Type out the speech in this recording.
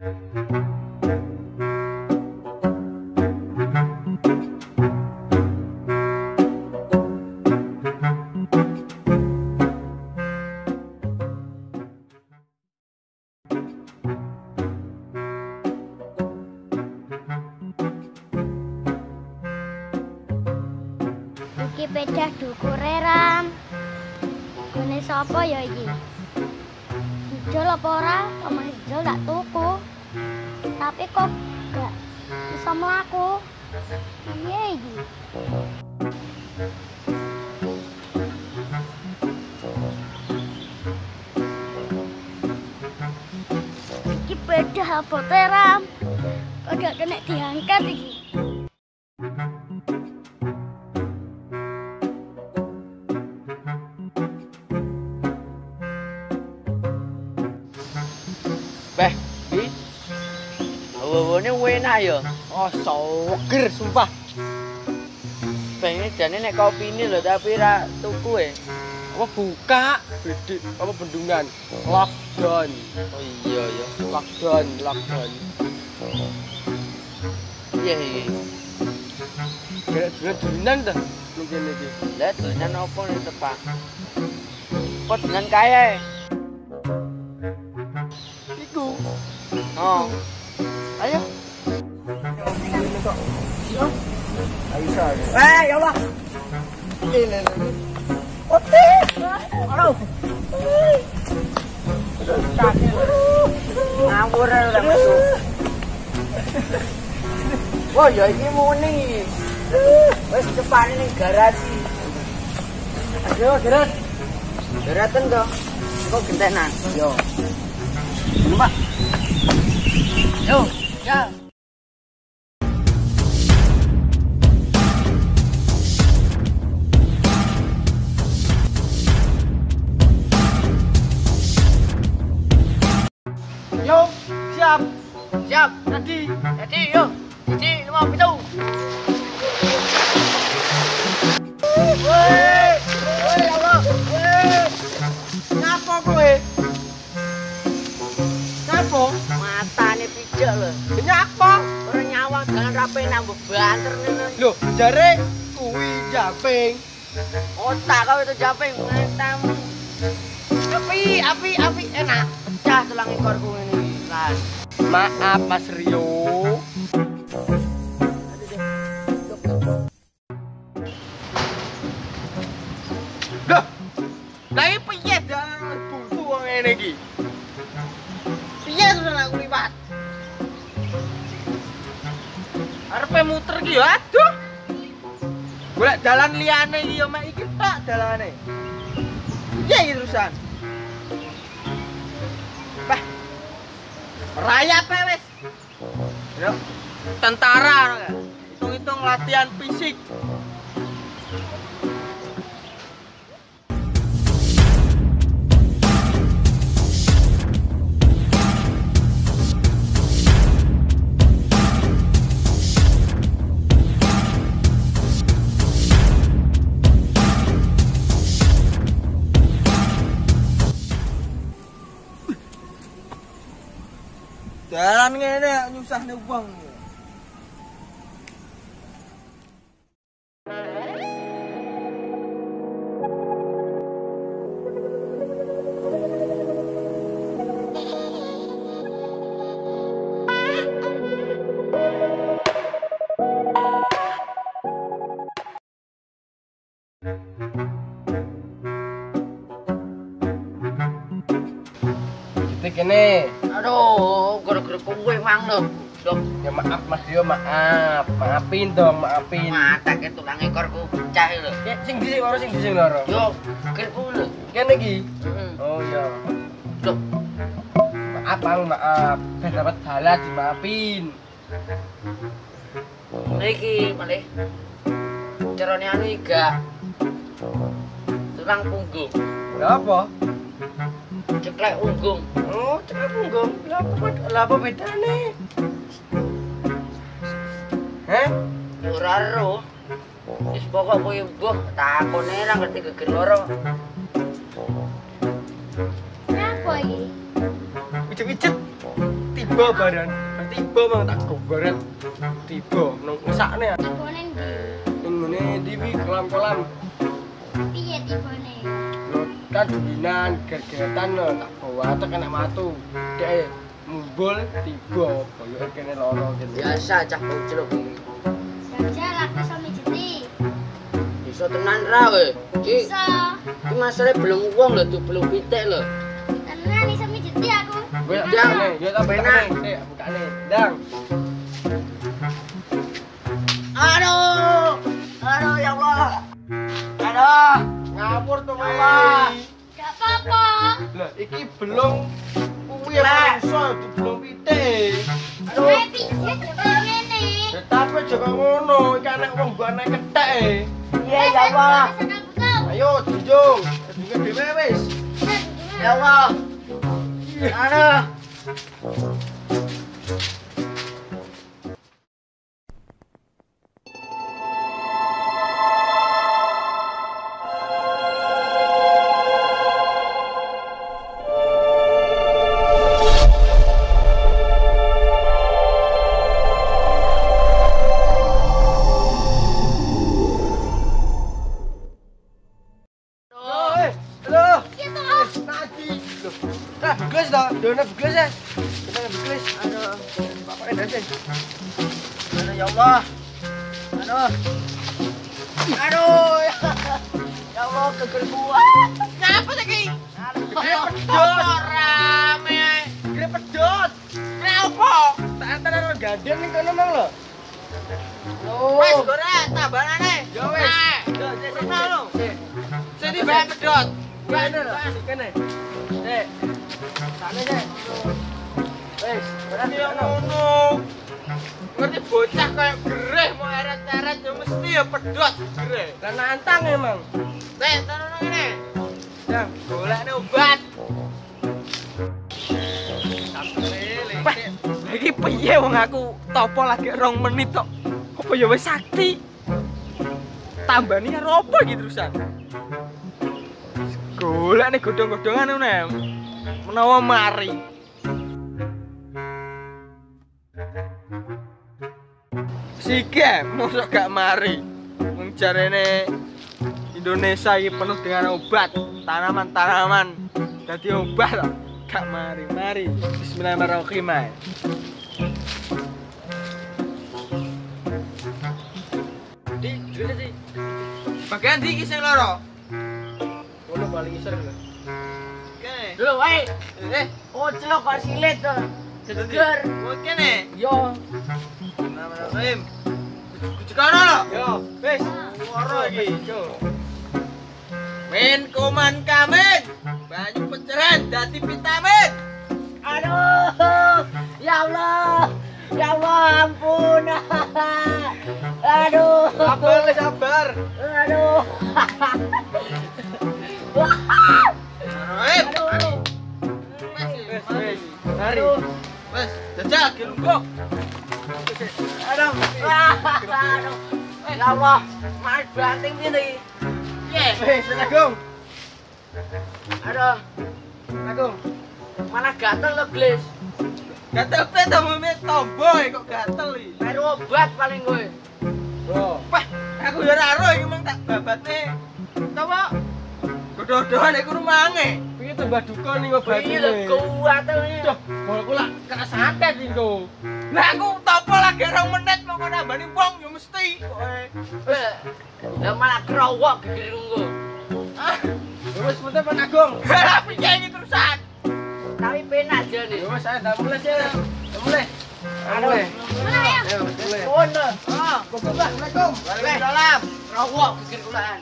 Iki pedah dukure Ram. Gone sapa ya iki? Hijol apa ora? Omah hijol tak tuku. Tapi kok gak bisa mlaku. Piye iki? Iki pedah apa Ram? Kok gak kena diangkat iki? Beh, iki hawa-hawane enak ya. Oh, seger sumpah. Beh, ini jane nek kopine lho tapi ra tuku Apa buka? Bedek apa bendungan? Lockdown. Oh iya ya. Lockdown. Iya iki. Gara-gara dolanan ta mungkin iki. Lah dolan opo nek tepak? Kok dolan kaya? Iku. Oh. Ayo. Ayo sa. Ya Allah. Ini. Oke. Aduh. Ngawur ora masuk. Wah, ya iki muni. Wis cepane ning garasi. Ayo, gerak. Geraten to. Kok gentenan? Yo. Numpak. Yo, ya. Yo, siap. Siap. Jadi, Yo. Cici, 5 Woi, Allah. ngapa kowe? Ngapa? Matane pijak lho. Nyapa? Ora nyawang dalan rape nambah banter ngene. Loh, jare kuwi japing. Otak kau itu japing matamu. Api enak. Pecah tulang ekorku ini. Lan. Maaf Mas Rio. Loh. Lah iki piye dalan buntu wong ngene iki? Piye sudah aku liwat? Arepe muter iki ya aduh. Golek dalan liyane iki ya mek iki tok dalane. Piye iki terusan? Bah. Merayap wis. Yo. Tentara kan. Hitung-hitung latihan fisik. Dalan ngene nyusahne wong. Kene. Aduh, gara-gara kowe mang lho. Dok, Ya maaf Mas Dio, maaf. Maafin dong, maafin. mata ke tulang ekorku pecah lho. Ya sing dhisik loro, sing dhisik loro. Yo, kirku lho. Kene iki. Heeh. Oh iya. Loh, Maaf, Bang, maaf. Saya dapat salah dimaafin. iki malih. Carane anu iga. Tulang punggung. Kenapa? Ceklek unggung. Oh, ceklek punggung. Lah apa bedane? Heh? Ora ero. Wis pokok kowe mbuh takone ra ngerti geger loro. Napa iki? Pijet-pijet. Tiba tiba baran. Tiba mang tak gobaret. Tiba nang ngesakne. Tibone ndi? Ning ngene ndi wi kolam-kolam. Piye tibone? Kan dinan gergetan tak bawa tek kena matu. Dek mumbul tiba koyo kene loro kene. Biasa cah boclok iki. Jajal aku iso mijeti. Iso tenan ra kowe. Iki Iso. iki masalahe belum wong lho, belum pitik lho. Tenan iso mijeti aku. Gue tak Dang. bukane, gue tak Penak. bukane. Dek, bukane. Dang. Aduh. Aduh ya Allah. Aduh. Ngapur tuh Allah. Mama. Gak apa-apa. Lah iki belum kuwi iso belum pitik. Aduh. Ayo piye jebol ngene? Ya tapi jaga ngono, iki anak wong mbok anak kethek e. Iya ya Allah. Ayo junjung, junjung dhewe wis. Ya Allah. Aduh. Halo. Nadi. Loh. Nah, bugles ta? Dona bugles ya. Kita bugles. Aduh. Bapak ndase. Aduh ya Allah. Aduh. Aduh. Ya Allah gegel gua. Ngapa iki? Ayo pedot rame. Gede pedot. Kenapa? Tak antar karo gandeng ning kono mang lho. Wes goreng tambanane. Ya wes. Nah. Yo, Pernah lo? Sini bae pedot. Kene lho, kene. Dek. Sane dek. Wes, berarti Ya ngono. Ngerti bocah kayak gereh mau eret-eret ya mesti ya pedot gereh. Lah nantang emang. Taruh ngene. Yang Golekne obat. Wah, iki piye wong aku topo lagi 2 menit tok. Apa ya wis sakti? Tambani karo apa iki terusan? Golek nih godhong-godhongan ngene. Menawa mari. Sike, mosok gak mari. Wong jarene Indonesia iki penuh dengan obat, tanaman-tanaman. Dadi obat kok. Gak mari. Mari. Bismillahirrahmanirrahim. Di. Bagian di iki sing loro. Ono paling isor lho. Kene. Lho wae. Oh, Oclok kok silet to. Geger. Oh, kene. Yo. Bismillahirrahmanirrahim. Kucikono lho. Yo, wis. Loro iki. Yo. Men koman kamen. Banyu peceran dadi vitamin. Aduh. Ya Allah. Ya Allah ampun. Aduh. Sabar, wis sabar. Aduh. Rahim. Aduh. Wis. Mari. Wis, jajal gelungguh. Aduh. Aduh. Ya Allah. Mas banting ini. Ye. Wis, Agung. Aduh. Agung. Mana gatel lo, Glis. Gatel pe to meme tomboy kok gatel iki. Baru obat paling gue. Bro. Wah, aku ya ora ero iki mung tak babatne. Coba. Godho-godhoan iku rumange. Iki tambah duka ning obat Ini lo kuat nih. Duh, bolku lak kena santet iki kok. Lah aku topo lagi 2 menit mau nambani wong ya mesti. Lah malah kerowok geger gue. Ah, wis mute Pak Agung. Lah piye iki terusan? Tapi penak aja nih. Ya wis ae dah mulai sih. Mulai. Aduh. Mana ya? Ayo, mulai. Kono. Ah, Assalamualaikum. Waalaikumsalam. Kerowok geger kulaan.